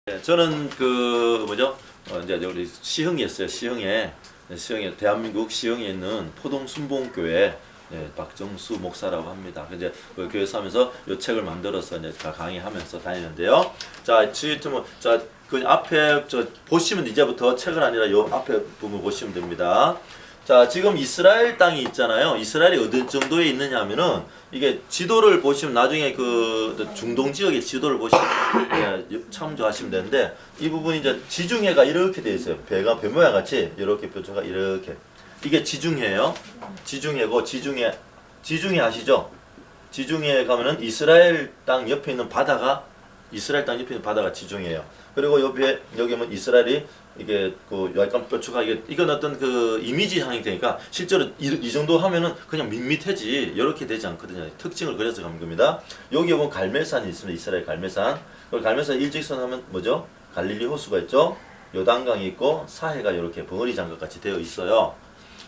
네, 저는 그 뭐죠? 이제 우리 시흥이었어요. 시흥에 대한민국 시흥에 있는 포동순봉교회 박정수 목사라고 합니다. 이제 그 교회에서 하면서 이 책을 만들어서 이제 강의하면서 다니는데요. 자, 그 앞에 보시면 이제부터 책은 아니라 요 앞에 부분 보시면 됩니다. 자, 지금 이스라엘 땅이 있잖아요. 이스라엘이 어느 정도에 있느냐 하면은 이게 지도를 보시면 나중에 그 중동 지역의 지도를 보시면 참조하시면 되는데 이 부분이 이제 지중해가 이렇게 되어 있어요. 배가 배 모양 같이 이렇게 표준가 이렇게 이게 지중해예요. 지중해고 지중해 아시죠? 지중해 가면은 이스라엘 땅 옆에 있는 바다가 지중해예요. 그리고 옆에 여기 보면 이스라엘이 이게 그 약간 뾰족하게 이건 어떤 그 이미지 형태니까 실제로 이 정도 하면은 그냥 밋밋해지 이렇게 되지 않거든요. 특징을 그려서 가는 겁니다. 여기 보면 갈멜산이 있습니다. 이스라엘 갈멜산. 그 갈멜산 일직선 하면 뭐죠? 갈릴리 호수가 있죠. 요단강이 있고 사해가 이렇게 벙어리 장갑 같이 되어 있어요.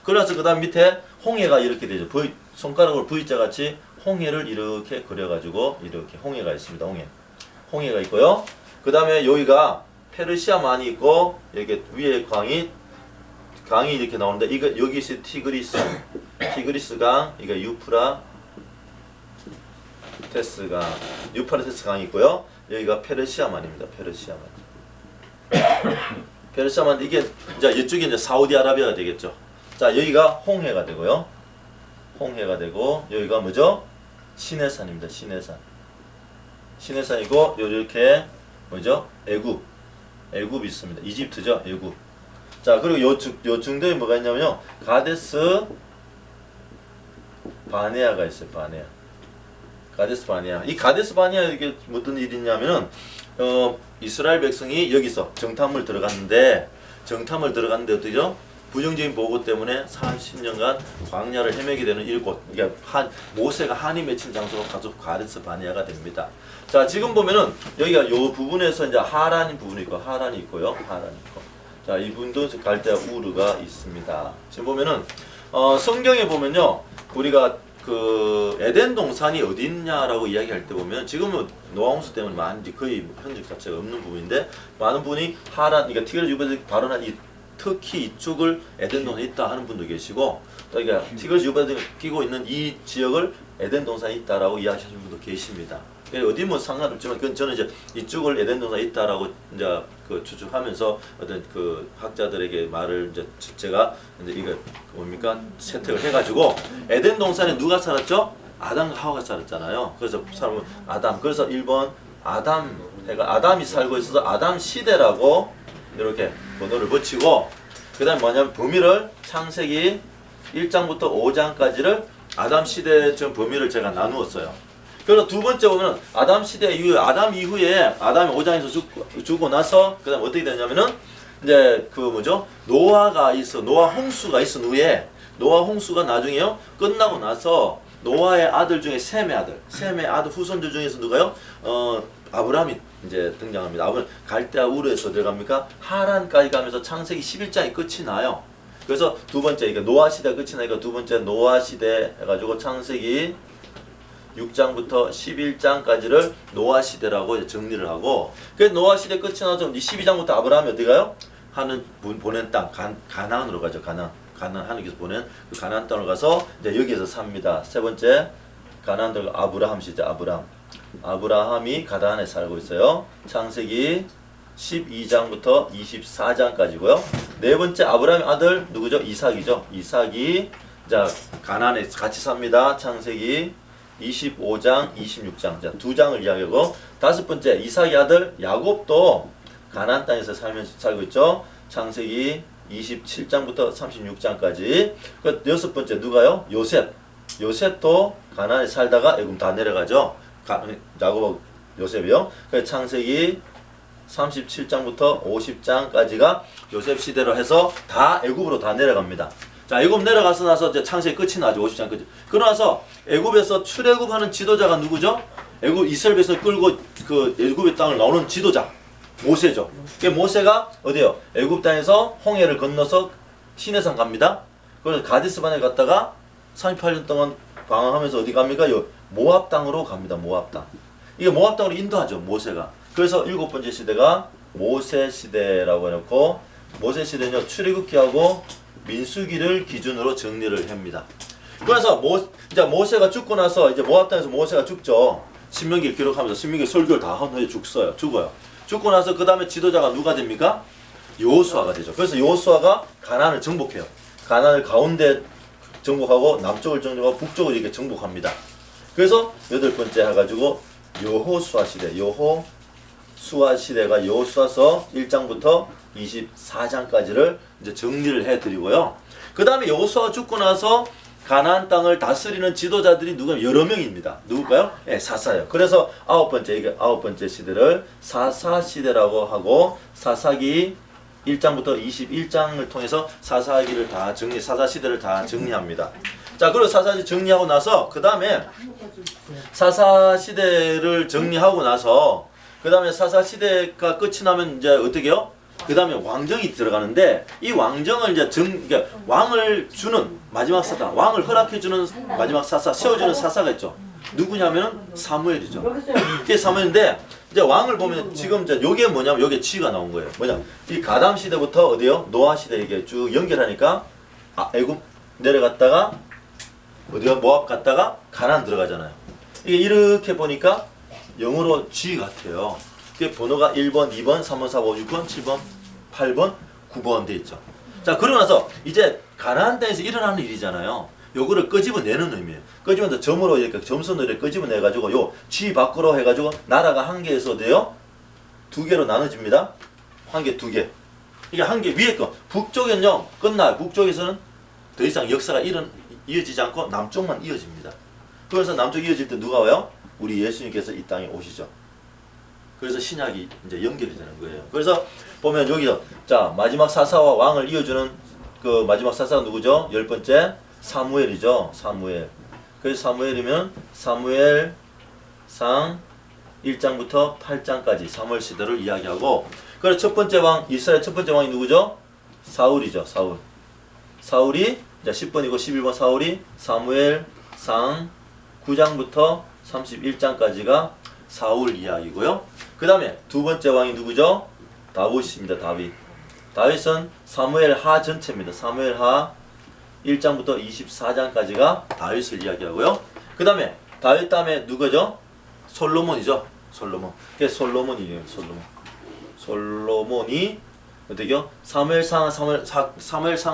그래서 그다음 밑에 홍해가 이렇게 되죠. 손가락으로 V자 같이 홍해를 이렇게 그려가지고 이렇게 홍해가 있습니다. 홍해가 있고요. 그 다음에 여기가 페르시아만이 있고 여기 위에 강이 이렇게 나오는데 이거 여기서 티그리스 강, 이거 유프라테스 강이 있고요. 여기가 페르시아만입니다. 페르시아만 이게 이제 이쪽이 이제 사우디아라비아가 되겠죠. 자, 여기가 홍해가 되고요. 홍해가 되고 여기가 뭐죠? 시내산입니다. 시내산이고 이렇게 뭐죠? 애굽이 있습니다. 이집트죠. 애굽. 자, 그리고 요 중도에 뭐가 있냐면요. 가데스 바네아가 있어요. 가데스 바네아. 이 가데스 바네아 이게 어떤 일이냐면은 이스라엘 백성이 여기서 정탐을 들어갔는데 어디죠? 부정적인 보고 때문에 30년간 광야를 헤매게 되는 이곳. 그러니까 모세가 한이 맺힌 장소가 가서 가데스 바네아가 됩니다. 자, 지금 보면은 여기가 요 부분에서 이제 하란이 있고요. 자, 이 부분도 갈대아 우르가 있습니다. 지금 보면은 성경에 보면요. 우리가 그 에덴 동산이 어디 있냐라고 이야기할 때 보면 지금은 노아 홍수 때문에 많이 거의 흔적 자체가 없는 부분인데 많은 분이 하란, 그러니까 티그리스 유브라데스 발언한 특히 이쪽을 에덴 동산이 있다 하는 분도 계시고 또 그러니까 티그리스 유브라데스가 끼고 있는 이 지역을 에덴 동산이 있다라고 이야기하시는 분도 계십니다. 어디 뭐 상관없지만 그건 저는 이제 이쪽을 에덴 동산이 있다라고 이제 그 추측하면서 어떤 그 학자들에게 말을 이제 제가 이제 이거 뭡니까 채택을 해가지고 에덴 동산에 누가 살았죠? 아담과 하와가 살았잖아요. 그래서 사람은 아담. 그래서 1번 아담이 살고 있어서 아담 시대라고 이렇게 번호를 붙이고 그다음 뭐냐면 범위를 창세기 1장부터 5장까지를 아담 시대 전 범위를 제가 나누었어요. 그리고 두 번째 보면 아담 시대 이후에 아담이 5장에서 죽고 나서 그다음 어떻게 되냐면은 이제 그 뭐죠? 노아 홍수가 있은 후에 노아 홍수가 나중에요 끝나고 나서 노아의 아들 중에 셈의 아들 후손들 중에서 누가요? 아브라함이 이제 등장합니다. 아브라함 갈대아 우르에서 들어갑니까? 하란까지 가면서 창세기 11장이 끝이 나요. 그래서 두 번째 이게 노아 시대 끝이 나니까 두 번째 노아 시대 해가지고 창세기 6장부터 11장까지를 노아 시대라고 정리를 하고 그 노아 시대 끝이 나서 12장부터 아브라함이 어디 가요? 하는 보낸 땅 가나안으로 가죠. 가나안 하나님께서 보낸 그 가나안 땅으로 가서 이제 여기에서 삽니다. 세 번째 가나안 들어가 아브라함 시대 아브라함이 가나안에 살고 있어요. 창세기 12장부터 24장까지고요. 네 번째 아브라함의 아들 누구죠? 이삭이 자 가나안에 같이 삽니다. 창세기 25장, 26장. 자, 두 장을 이야기하고 다섯 번째 이삭의 아들 야곱도 가나안 땅에서 살고 있죠. 창세기 27장부터 36장까지. 그 여섯 번째 누가요? 요셉도 가나안에 살다가 애굽 다 내려가죠. 야곱하고 요셉이요. 그 창세기 37장부터 50장까지가 요셉 시대로 해서 다 애굽으로 다 내려갑니다. 자, 애굽 내려가서 나서 이제 창세기 끝이 나죠. 50장까지. 그러고 나서 애굽에서 출애굽하는 지도자가 누구죠? 이스라엘 백성을 끌고 그 애굽의 땅을 나오는 지도자 모세죠. 그 모세가 어디요? 애굽 땅에서 홍해를 건너서 시내산 갑니다. 그래서 가데스 바네아 갔다가 38년 동안 방황하면서 어디 갑니까? 모압 땅으로 갑니다. 모압 땅. 이게 모압 땅으로 인도하죠. 모세가. 그래서 일곱 번째 시대가 모세 시대라고 해놓고 모세 시대는요 출애굽기하고 민수기를 기준으로 정리를 합니다. 그래서 이제 모세가 죽고 나서 이제 모압 땅에서 모세가 죽죠. 신명기를 기록하면서 신명기 설교를 다 한 후에 죽어요. 죽고 나서 그 다음에 지도자가 누가 됩니까? 여호수아가 되죠. 그래서 여호수아가 가나안을 정복해요. 가나안을 가운데 정복하고 남쪽을 정복하고 북쪽을 이렇게 정복합니다. 그래서 여덟 번째 해가지고 여호수아 시대, 여호수아 시대가 여호수아서 1장부터 24장까지를 이제 정리를 해드리고요. 그 다음에 여호수아가 죽고 나서 가나안 땅을 다스리는 지도자들이 누구냐? 여러 명입니다. 누굴까요? 네, 사사예요. 그래서 아홉 번째 시대를 사사 시대라고 하고 사사기 1장부터 21장을 통해서 사사 시대를 다 정리합니다. 자, 그리고 사사 정리하고 나서 그 다음에 사사 시대를 정리하고 나서 그 다음에 사사 시대가 끝이 나면 이제 어떻게요? 그 다음에 왕정이 들어가는데 이 왕정을 이제 그러니까 왕을 주는 마지막 사사, 왕을 허락해주는 마지막 사사, 세워주는 사사가 있죠. 누구냐면 사무엘이죠. 그게 사무엘인데 이제 왕을 보면 지금 이제 요게 뭐냐면 요게 지가 나온 거예요. 뭐냐? 이 가담 시대부터 어디요? 노아 시대 이게 쭉 연결하니까 애굽 내려갔다가 어디가 모압 갔다가 가나안 들어가잖아요. 이게 이렇게 보니까 영어로 G 같아요. 그게 번호가 1번, 2번, 3번, 4번, 5, 6번, 7번, 8번, 9번 돼 있죠. 자, 그러고 나서 이제 가나안 땅에서 일어나는 일이잖아요. 요거를 끄집어내는 의미예요. 끄집어내서 점으로 이렇게 점선으로 이렇게 끄집어내가지고 요 G 밖으로 해가지고 나라가 한 개에서 돼요. 두 개로 나눠집니다. 한 개, 두 개. 이게 한 개 위에 거. 북쪽은요 끝나요. 북쪽에서는 더 이상 역사가 이어지지 않고 남쪽만 이어집니다. 그래서 남쪽 이어질 때 누가 와요? 우리 예수님께서 이 땅에 오시죠. 그래서 신약이 이제 연결이 되는 거예요. 그래서 보면 여기서 자 마지막 사사와 왕을 이어주는 그 마지막 사사가 누구죠? 10번째 사무엘이죠. 사무엘. 그래서 사무엘이면 사무엘상 1장부터 8장까지 사무엘 시대를 이야기하고 그래서 첫 번째 왕 이스라엘 첫 번째 왕이 누구죠? 사울이죠. 사울이 이제 10번이고 11번 사울이 사무엘상 9장부터 31장까지가 사울 이야기고요. 그 다음에 두 번째 왕이 누구죠? 다윗입니다. 다윗은 사무엘 하 전체입니다. 사무엘 하 1장부터 24장까지가 다윗을 이야기하고요. 그 다음에 다윗 다음에 누구죠? 솔로몬이죠. 그게 솔로몬이에요. 솔로몬이 어떻게요? 사무엘상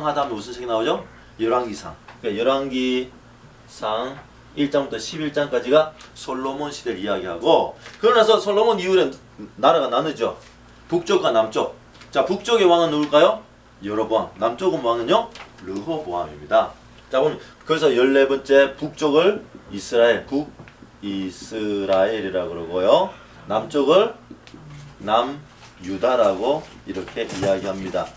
하다 하면 무슨 책이 나오죠? 열왕기상. 그러니까 열왕기상 1장부터 11장까지가 솔로몬 시대를 이야기하고 그러나서 솔로몬 이후에 나라가 나누죠. 북쪽과 남쪽. 자, 북쪽의 왕은 누굴까요? 여로보암. 남쪽의 왕은요? 르호보암입니다. 자, 보면 그래서 14번째 북쪽을 북이스라엘이라고 그러고요. 남쪽을 남유다라고 이렇게 이야기합니다.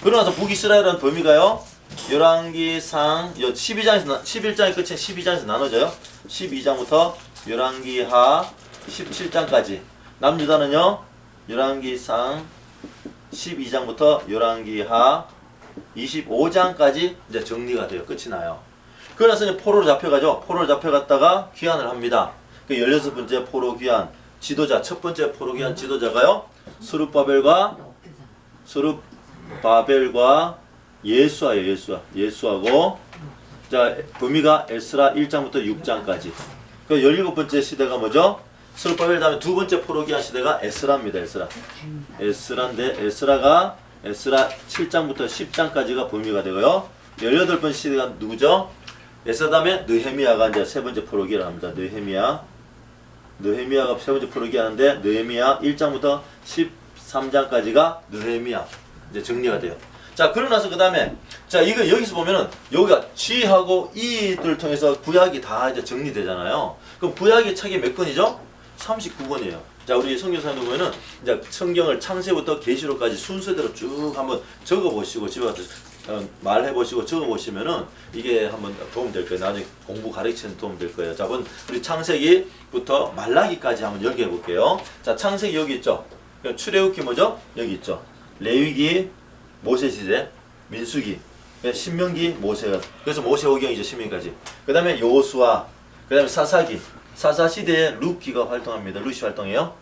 그러나서 북이스라엘은 범위가요. 열왕기상 11장의 끝에 12장에서 나눠져요. 12장부터 열왕기하 17장까지. 남유다는요. 열왕기상 12장부터 열왕기하 25장까지 이제 정리가 돼요. 끝이 나요. 그러나서 이제 포로로 잡혀가죠. 포로로 잡혀갔다가 귀환을 합니다. 그 16번째 포로 귀환 지도자 첫 번째 포로 귀환 지도자가요. 스룹바벨과 예수아예요. 예수하고 자 범위가 에스라 1장부터 6장까지. 그 17번째 시대가 뭐죠? 스룹바벨 다음에 두 번째 포로기한 시대가 에스라입니다. 에스라인데 에스라 7장부터 10장까지가 범위가 되고요. 18번째 시대가 누구죠? 에스라 다음에 느헤미야가 이제 세 번째 포로기를 합니다. 느헤미야가 세 번째 포로기 하는데 느헤미야 1장부터 13장까지가 느헤미야 이제 정리가 돼요. 자, 그러고 나서 그 다음에, 자, 이거 여기서 보면은, 여기가 G하고 E를 통해서 구약이 다 이제 정리되잖아요. 그럼 구약의 책이 몇 권이죠? 39권이에요. 자, 우리 성경사님 보면은, 이제 성경을 창세부터 계시록까지 순서대로 쭉 한번 적어보시고, 집에 가서 말해보시고 적어보시면은, 이게 한번 도움 될 거예요. 나중에 공부 가르치는 도움 될 거예요. 자, 우리 창세기부터 말라기까지 한번 연결해 볼게요. 자, 창세기 여기 있죠? 출애굽기 뭐죠? 여기 있죠? 레위기, 모세시대, 민수기, 신명기, 모세가 그래서 모세오경이죠. 신명기까지. 그 다음에 여호수아, 그 다음에 사사기, 사사시대에 루키가 활동합니다. 루시 활동해요.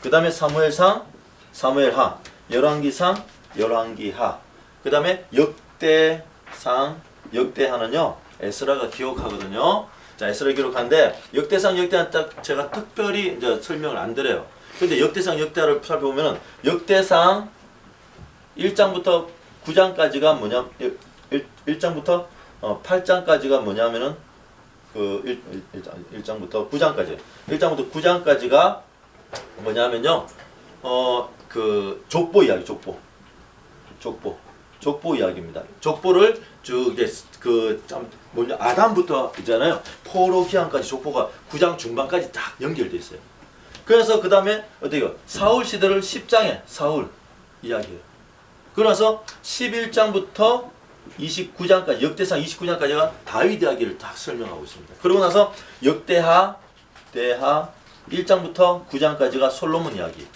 그 다음에 사무엘상, 사무엘하, 열왕기상, 열왕기하. 그 다음에 역대상, 역대하는요 에스라가 기록하거든요. 자, 에스라 기록하는데 역대상, 역대하 딱 제가 특별히 이제 설명을 안 드려요. 근데 역대상, 역대하를 살펴보면은 역대상 1장부터 9장까지가 뭐냐, 1장부터 8장까지가 뭐냐면은 그 1장부터 9장까지. 1장부터 9장까지가 뭐냐면요. 그 족보 이야기, 족보 이야기입니다. 족보를 쭉 이제 그참 뭐냐 아담부터 있잖아요. 포로기한까지 족보가 9장 중반까지 딱 연결돼 있어요. 그래서 그 다음에 어때요? 사울 시대를 10장에 사울 이야기해요. 그러나서 11장부터 29장까지 역대상 29장까지가 다윗 이야기를 딱 설명하고 있습니다. 그러고 나서 역대하, 대하 1장부터 9장까지가 솔로몬 이야기.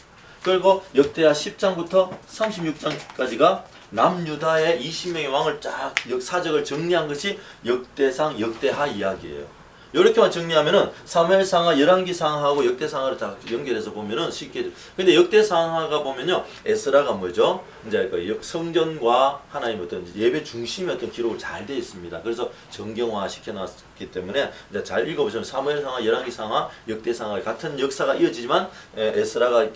그리고 역대하 10장부터 36장까지가 남유다의 20명의 왕을 쫙 사적을 정리한 것이 역대상, 역대하 이야기예요. 이렇게만 정리하면은 사무엘상하, 열왕기상하고 역대상하를 다 연결해서 보면은 쉽게. 근데 역대상하가 보면요 에스라가 뭐죠? 이제 그 성전과 하나님 어떤 예배 중심의 어떤 기록을 잘 되어 있습니다. 그래서 정경화 시켜놨기 때문에 이제 잘 읽어보시면 사무엘상하, 열왕기상하, 역대상하 같은 역사가 이어지지만 에스라가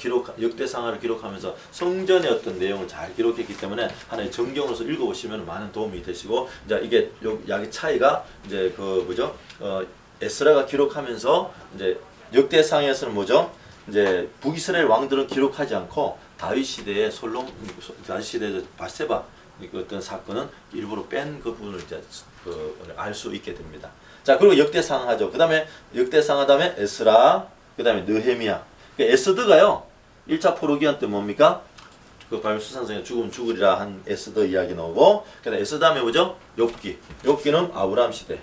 역대상하를 기록하면서 성전의 어떤 내용을 잘 기록했기 때문에 하나의 정경으로서 읽어보시면 많은 도움이 되시고 이제 이게 약의 차이가 이제 그 뭐죠? 에스라가 기록하면서 이제 역대상에서는 뭐죠? 이제 북이스라엘 왕들은 기록하지 않고 다윗 시대의 다윗 시대의 바세바 어떤 사건은 일부러 뺀 그 부분을 이제 알 수 있게 됩니다. 자, 그리고 역대상하죠. 그다음에 역대상하 다음에 에스라, 그다음에 느헤미야. 그러니까 에스더가요. 1차 포로기한 때 뭡니까? 그 바벨 수산성에 죽으면 죽으리라 한 에스더 이야기 나오고, 그다음에 에스더 다음에 뭐죠? 욥기. 욥기는 아브라함 시대.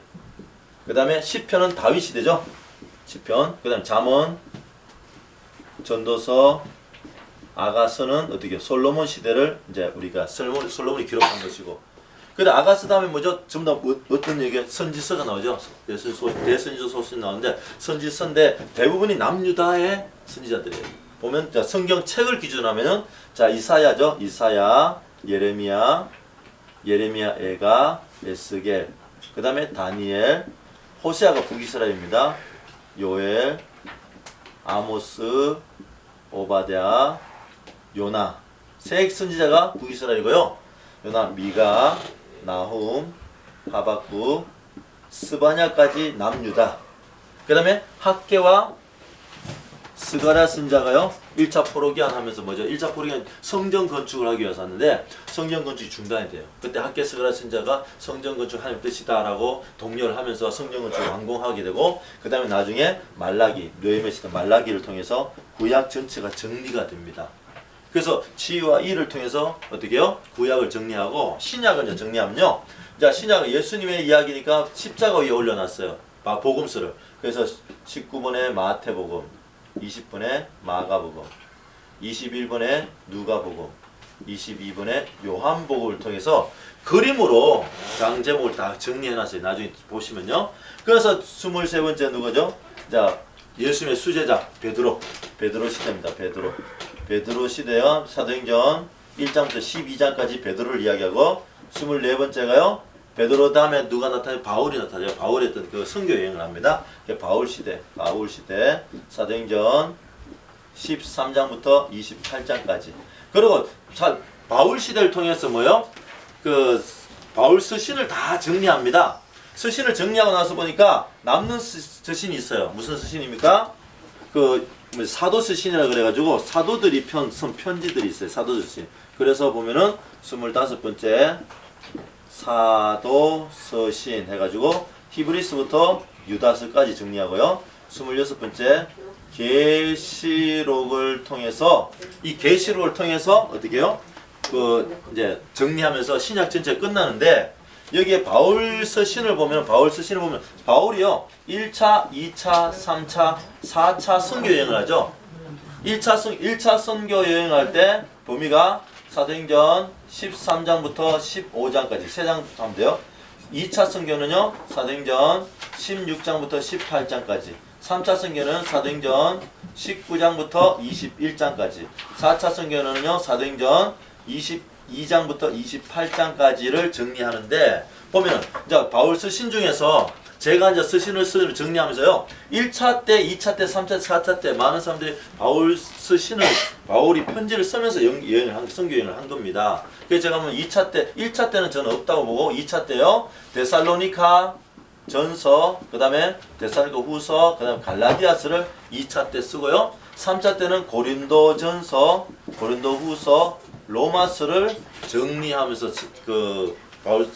그 다음에 시편은 다윗 시대죠. 시편. 그 다음에 잠언, 전도서, 아가서는 어떻게 솔로몬 시대를 이제 우리가 솔로몬이 기록한 것이고. 그 다음 아가서 다음에 뭐죠? 전부 다 어떤 얘기 선지서가 나오죠. 대선지서 소설이 나오는데 선지서인데 대부분이 남유다의 선지자들이에요. 보면 자 성경 책을 기준으로 하면은 자 이사야죠. 이사야, 예레미야, 에가, 에스겔. 그 다음에 다니엘. 호세아가 북이스라엘입니다. 요엘, 아모스, 오바댜, 요나. 세 선지자가 북이스라엘이고요. 요나, 미가, 나훔, 하박국, 스바냐까지 남유다. 그 다음에 학개와 스가랴 선지자가요. 1차 포로기한 하면서 뭐죠? 1차 포로기한 성전 건축을 하기 위해서 하는데 성전 건축이 중단이 돼요. 그때 학개 스가랴 선지자가 성전 건축 하나님 뜻이다라고 독려를 하면서 성전 건축을 완공하게 되고 그 다음에 나중에 말라기, 느헤미야 시대 말라기를 통해서 구약 전체가 정리가 됩니다. 그래서 지와 이를 통해서 어떻게 해요? 구약을 정리하고 신약을 이제 정리하면요. 자, 신약은 예수님의 이야기니까 십자가 위에 올려놨어요. 복음서를. 그래서 19번에 마태복음, 20번에 마가복음, 21번에 누가복음, 22번에 요한복음을 통해서 그림으로 장제목을 다 정리해놨어요. 나중에 보시면요. 그래서 23번째 누구죠? 자, 예수님의 수제자 베드로 시대입니다. 베드로 시대요. 사도행전 1장부터 12장까지 베드로를 이야기하고 24번째가요. 베드로 다음에 누가 나타나요? 바울이 나타나요. 바울이 어떤 그 선교 여행을 합니다. 바울 시대 사도행전 13장부터 28장까지. 그리고 바울 시대를 통해서 뭐요? 그 바울 서신을 다 정리합니다. 서신을 정리하고 나서 보니까 남는 서신이 있어요. 무슨 서신입니까? 그 사도 서신이라 그래가지고 사도들이 쓴 편지들이 있어요. 사도 서신. 그래서 보면은 25번째 사도 서신 해가지고 히브리서부터 유다서까지 정리하고요. 26번째 계시록을 통해서 이 계시록을 통해서 어떻게 해요? 그 이제 정리하면서 신약 전체 끝나는데 여기에 바울 서신을 보면 바울이요 1차, 2차, 3차, 4차 선교 여행을 하죠. 1차 선교 여행할 때 범위가 사도행전 13장부터 15장까지 3장 하면 돼요. 2차 선교는요 사도행전 16장부터 18장까지. 3차 선교는 사도행전 19장부터 21장까지, 4차 선교는요 사도행전 22장부터 28장까지를 정리하는데, 보면은 이제 바울 서신 중에서 제가 이제 서신을 정리하면서요 1차 때, 2차 때, 3차 때, 4차 때 많은 사람들이 바울이 편지를 쓰면서 선교 여행을 한 겁니다. 그래서 제가 보면 2차 때, 1차 때는 저는 없다고 보고, 2차 때요 데살로니가 전서, 그 다음에 데살로니가 후서, 그 다음에 갈라디아서를 2차 때 쓰고요. 3차 때는 고린도 전서, 고린도 후서, 로마서를 정리하면서 그 바울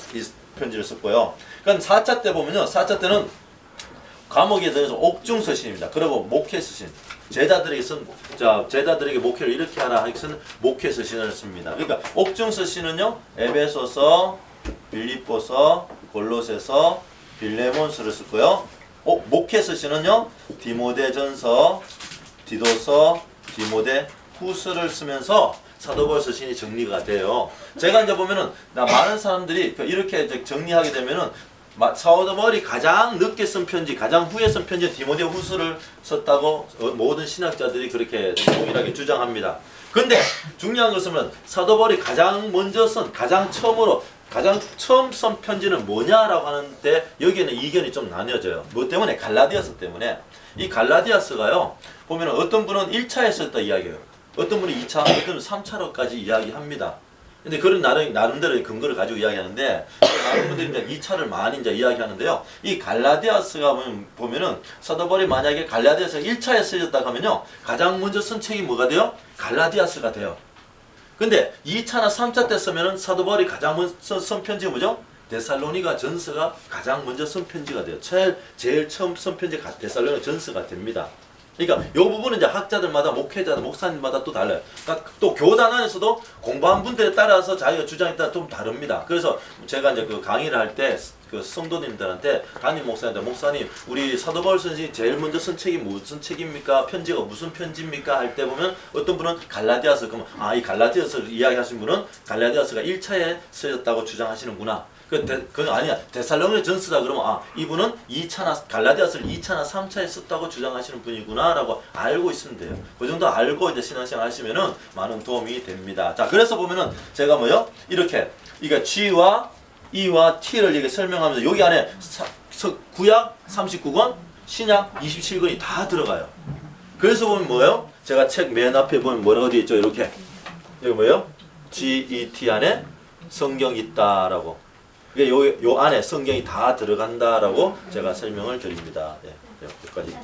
편지를 썼고요. 그러니까 4차 때 보면요. 4차 때는 과목에 대해서 옥중서신입니다. 그리고 목회서신. 제자들에게 목회를 이렇게 하라 하여튼 목회서신을 씁니다. 그러니까 옥중서신은요. 에베소서, 빌립보서, 골로새서, 빌레몬서를 썼고요. 목회서신은요. 디모데전서, 디도서, 디모데 후서를 쓰면서 사도 바울 서신이 정리가 돼요. 제가 이제 보면은 많은 사람들이 이렇게 정리하게 되면은 사도 바울이 가장 늦게 쓴 편지, 가장 후에 쓴 편지 디모데 후서를 썼다고 모든 신학자들이 그렇게 동일하게 주장합니다. 근데 중요한 것은 사도 바울이 가장 먼저 쓴, 가장 처음 쓴 편지는 뭐냐라고 하는데 여기에는 이견이 좀 나뉘어져요. 뭐 때문에? 갈라디아서 때문에. 이 갈라디아서가요 보면은 어떤 분은 1차에 썼다 이야기해요. 어떤 분이 2차, 어떤 분은 3차로까지 이야기합니다. 근데 그런 나름대로의 근거를 가지고 이야기하는데, 많은 분들이 이제 2차를 많이 이제 이야기하는데요. 이 갈라디아서가 보면은 사도 바울이 만약에 갈라디아서 1차에 쓰였다 하면요. 가장 먼저 쓴 책이 뭐가 돼요? 갈라디아서가 돼요. 근데 2차나 3차 때 쓰면은 사도 바울이 가장 먼저 쓴 편지가 뭐죠? 데살로니가 전서가 가장 먼저 쓴 편지가 돼요. 제일 처음 쓴 편지가 데살로니가 전서가 됩니다. 그러니까 이 부분은 이제 학자들마다, 목회자들, 목사님마다 또 달라요. 그러니까 또 교단 안에서도 공부한 분들에 따라서 자기가 주장에 따라 좀 다릅니다. 그래서 제가 이제 그 강의를 할 때 그 성도님들한테, 담임 목사님들, 목사님, 우리 사도 바울 선생이 제일 먼저 쓴 책이 무슨 책입니까? 편지가 무슨 편지입니까? 할 때 보면 어떤 분은 갈라디아서, 그러면 이 갈라디아서를 이야기하신 분은 갈라디아서가 1차에 쓰였다고 주장하시는구나. 그건 아니야. 데살로니가 전서다 그러면 이분은 2차나 갈라디아서를 2차나 3차에 썼다고 주장하시는 분이구나라고 알고 있으면 돼요. 그 정도 알고 이제 신앙생활 하시면은 많은 도움이 됩니다. 자, 그래서 보면은 제가 이렇게 이게 G와 E와 T를 이렇게 설명하면서 여기 안에 구약 39권, 신약 27권이 다 들어가요. 그래서 보면 뭐예요? 제가 책 맨 앞에 보면 뭐라고 되어 있죠? 이렇게. 여기 뭐예요? GET 안에 성경이 있다라고. 요 안에 성경이 다 들어간다라고 제가 설명을 드립니다. 네, 여기까지.